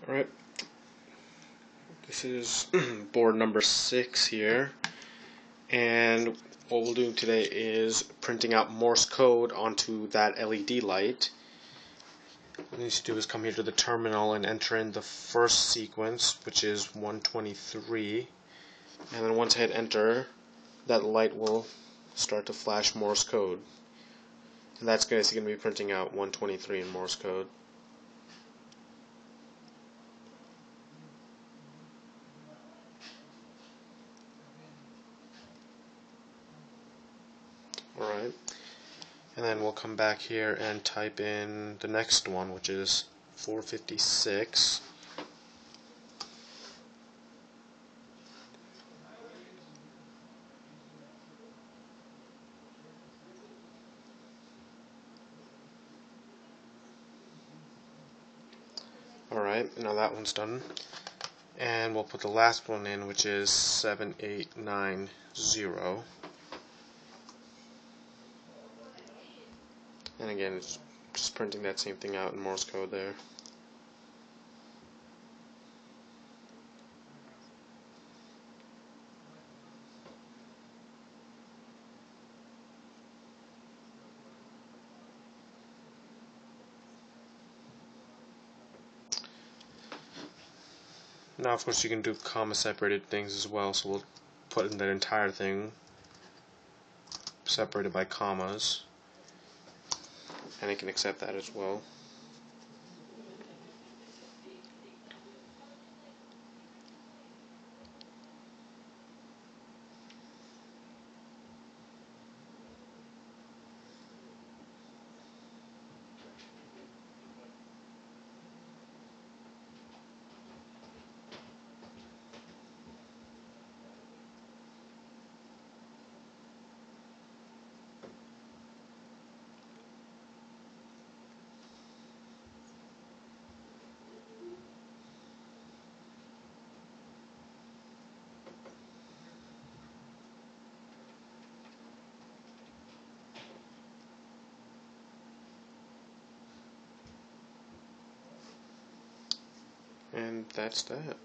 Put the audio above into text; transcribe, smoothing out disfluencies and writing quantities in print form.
Alright, this is board number 6 here, and what we'll do today is printing out Morse code onto that LED light. What we need to do is come here to the terminal and enter in the first sequence, which is 123, and then once I hit enter, that light will start to flash Morse code. And that's going to be printing out 123 in Morse code. Alright, and then we'll come back here and type in the next one, which is 456. Alright, now that one's done. And we'll put the last one in, which is 7890. And again, it's just printing that same thing out in Morse code there. Now, of course, you can do comma separated things as well, so we'll put in that entire thing separated by commas, and it can accept that as well. And that's that.